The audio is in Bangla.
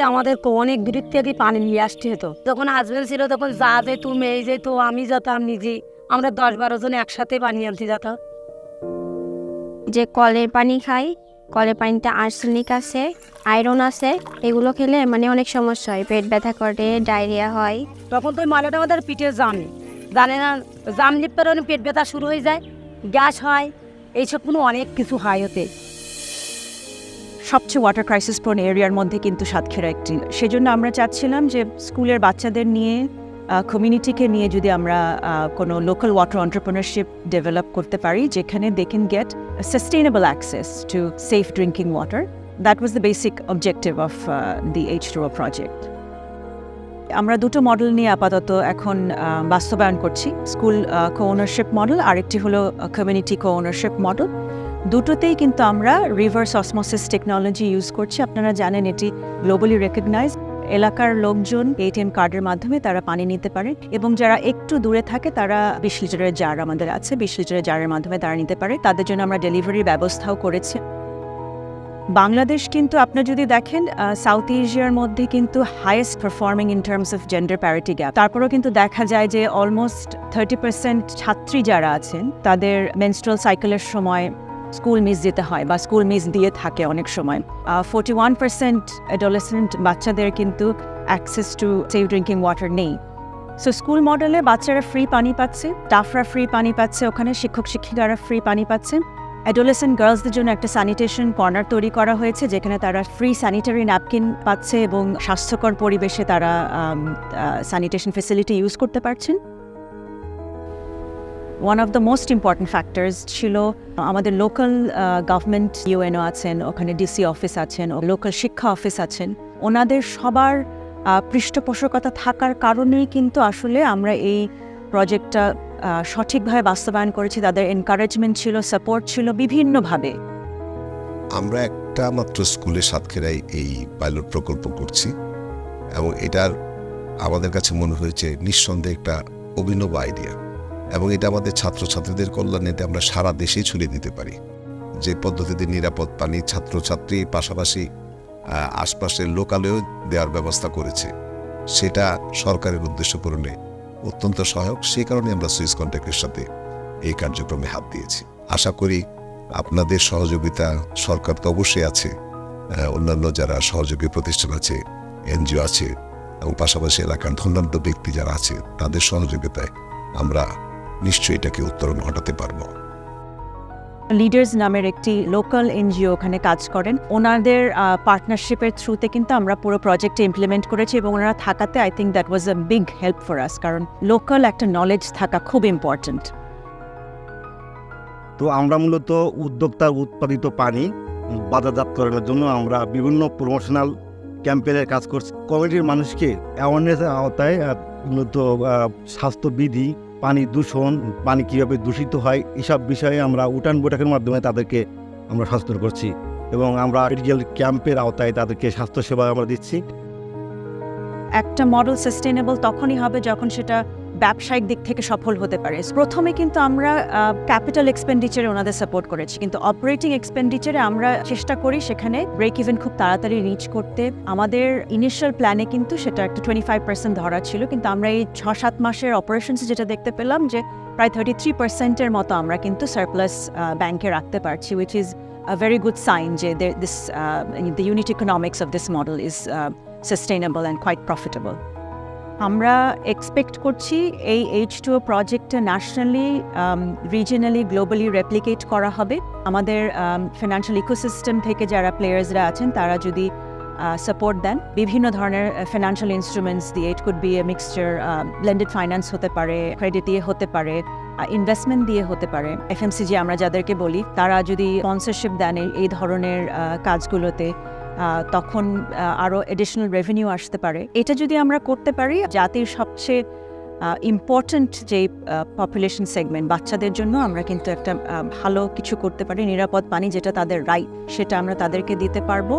আমাদের অনেক দূরের থেকে পানি নিয়ে আসতে হতো। যখন হাজবেন্ড ছিল তখন যা যেত, মেয়ে যেত, আমি যেতাম নিজে, আমরা 10-12 জন একসাথে পানি আনতে যেতাম। যে কলের পানি খাই, কলের পানিতে আর্সেনিক আছে, আয়রন আছে, এগুলো খেলে মানে অনেক সমস্যা হয়, পেট ব্যথা করে, ডায়রিয়া হয়। তখন তো ময়লাটা আমাদের পিঠে জানে না, জাম লিপ্তার পেট ব্যথা শুরু হয়ে যায়, গ্যাস হয়, এইসব কোনো অনেক কিছু হয় ওতে। সবচেয়ে ওয়াটার ক্রাইসিস প্রোন এরিয়ার মধ্যে কিন্তু সাতক্ষীরা একটি। সেজন্য আমরা চাচ্ছিলাম যে স্কুলের বাচ্চাদের নিয়ে, কমিউনিটিকে নিয়ে যদি আমরা কোনো লোকাল ওয়াটার এন্টারপ্রেনারশিপ ডেভেলপ করতে পারি, যেখানে they can get sustainable access to safe drinking water. That was the basic objective of the H2O project. আমরা দুটো মডেল নিয়ে আপাতত এখন বাস্তবায়ন করছি। স্কুল কো-ওনারশিপ মডেল, আরেকটি হলো কমিউনিটি কো-ওনারশিপ মডেল। দুটোতেই কিন্তু আমরা রিভার্স অসমোসিস টেকনোলজি ইউজ করছি। আপনারা জানেন এটি গ্লোবালি রেকগনাইজ। এলাকার লোকজন ATM কার্ডের মাধ্যমে তারা পানি নিতে পারে, এবং যারা একটু দূরে থাকে তারা 20 লিটারের জার আমাদের আছে, 20 লিটারের জারের মাধ্যমে তারা নিতে পারে। তাদের জন্য আমরা ডেলিভারির ব্যবস্থাও করেছি। বাংলাদেশ কিন্তু আপনারা যদি দেখেন সাউথ এশিয়ার মধ্যে কিন্তু highest performing in terms of gender parity gap. তারপরেও কিন্তু দেখা যায় যে অলমোস্ট 30% ছাত্রী যারা আছেন তাদের মেনস্ট্রুয়াল সাইকেলের সময় স্কুল মিস দিতে হয় বা স্কুল মিস দিয়ে থাকে অনেক সময়। 41% অ্যাডোলেসেন্ট বাচ্চাদের কিন্তু access to safe drinking water নেই। সো স্কুল মডেলে বাচ্চারা ফ্রি পানি পাচ্ছে, স্টাফরা ফ্রি পানি পাচ্ছে, ওখানে শিক্ষক শিক্ষিকারা ফ্রি পানি পাচ্ছে। অ্যাডোলেসেন্ট গার্লসদের জন্য একটা স্যানিটেশন কর্নার তৈরি করা হয়েছে, যেখানে তারা ফ্রি স্যানিটারি ন্যাপকিন পাচ্ছে এবং স্বাস্থ্যকর পরিবেশে তারা স্যানিটেশন ফেসিলিটি ইউজ করতে পারছেন। One of the most important factors ছিল আমাদের লোকাল গভর্নমেন্ট UNO আছেন, ওখানে DC অফিস আছেন, লোকাল শিক্ষা অফিস আছেন। ওনাদের সবার পৃষ্ঠপোষকতা থাকার কারণেই কিন্তু আসলে আমরা এই প্রজেক্টটা সঠিকভাবে বাস্তবায়ন করেছি। তাদের এনকারেজমেন্ট ছিল, সাপোর্ট ছিল বিভিন্নভাবে। আমরা একটা মাত্র স্কুলে সাতক্ষীরায় এই পাইলট প্রকল্প করছি, এবং এটার আমাদের কাছে মনে হয়েছে নিঃসন্দেহে একটা অভিনব আইডিয়া, এবং এটা আমাদের ছাত্রছাত্রীদের কল্যাণেতে আমরা সারা দেশেই ছড়িয়ে দিতে পারি। যে পদ্ধতিতে নিরাপদ পানি ছাত্রছাত্রী পাশাপাশি আশপাশের লোকালেও দেওয়ার ব্যবস্থা করেছে, সেটা সরকারের উদ্দেশ্য পূরণে অত্যন্ত সহায়ক। সেই কারণে আমরা সুইস কন্ট্যাক্টের সাথে এই কার্যক্রমে হাত দিয়েছি। আশা করি আপনাদের সহযোগিতা, সরকার তো অবশ্যই আছে, অন্যান্য যারা সহযোগী প্রতিষ্ঠান আছে, NGO আছে, এবং পাশাপাশি এলাকার ধনাঢ্য ব্যক্তি যারা আছে, তাদের সহযোগিতায় আমরা নিশ্চয়ই এটাকে উত্তরণ ঘটাতে পারবো। লিডার্স নামের একটি লোকাল NGO ওখানে কাজ করেন। ওনাদের পার্টনারশিপের থ্রুতে কিন্তু আমরা পুরো প্রজেক্টে ইমপ্লিমেন্ট করেছি, এবং ওনারা থাকাতে I think that was a big help for us, কারণ লোকাল একটা নলেজ থাকা খুব ইম্পর্ট্যান্ট। তো আমরা মূলত উদ্যোক্তার উৎপাদিত পানি বাজারজাতকরণের জন্য আমরা বিভিন্ন প্রমোশনাল ক্যাম্পেইনের কাজ করছি। কমিটির মানুষকে অ্যাওয়ারনেসের আওতায় মূলত স্বাস্থ্যবিধি, পানি দূষণ, পানি কীভাবে দূষিত হয়, এসব বিষয়ে আমরা উঠান বৈঠকের মাধ্যমে তাদেরকে আমরা সচেতন করছি, এবং আমরা মেডিকেল ক্যাম্পের আওতায় তাদেরকে স্বাস্থ্যসেবা আমরা দিচ্ছি। একটা মডেল সাস্টেইনেবল তখনই হবে যখন সেটা ব্যবসায়িক দিক থেকে সফল হতে পারে। প্রথমে কিন্তু আমরা ক্যাপিটাল এক্সপেন্ডিচারে ওনাদের সাপোর্ট করেছি, কিন্তু অপারেটিং এক্সপেন্ডিচারে আমরা চেষ্টা করি সেখানে ব্রেক ইভেন খুব তাড়াতাড়ি রিচ করতে। আমাদের ইনিশিয়াল প্ল্যানে কিন্তু সেটা একটা 25% ধরা ছিল, কিন্তু আমরা এই 6-7 মাসের অপারেশনসে যেটা দেখতে পেলাম যে প্রায় 33%-এর মতো আমরা কিন্তু সারপ্লাস ব্যাংকে রাখতে পারছি, which is a very good sign যে the unit economics of this model is sustainable and quite profitable. আমরা এক্সপেক্ট করছি এই H2O প্রজেক্টটা ন্যাশনালি, রিজিয়নালি, গ্লোবালি রেপ্লিকেট করা হবে। আমাদের ফিনান্সিয়াল ইকোসিস্টেম থেকে যারা প্লেয়ার্সরা আছেন তারা যদি সাপোর্ট দেন বিভিন্ন ধরনের ফিনান্সিয়াল ইনস্ট্রুমেন্টস দিয়ে, it could B A mixture, blended finance হতে পারে, ক্রেডিট দিয়ে হতে পারে, ইনভেস্টমেন্ট দিয়ে হতে পারে। FMCG আমরা যাদেরকে বলি, তারা যদি স্পন্সরশিপ দেন এই ধরনের কাজগুলোতে, তখন আরও এডিশনাল রেভিনিউ আসতে পারে। এটা যদি আমরা করতে পারি, জাতির সবচেয়ে ইম্পর্ট্যান্ট যে পপুলেশন সেগমেন্ট বাচ্চাদের জন্য আমরা কিন্তু একটা ভালো কিছু করতে পারি। নিরাপদ পানি যেটা তাদের রাইট, সেটা আমরা তাদেরকে দিতে পারবো।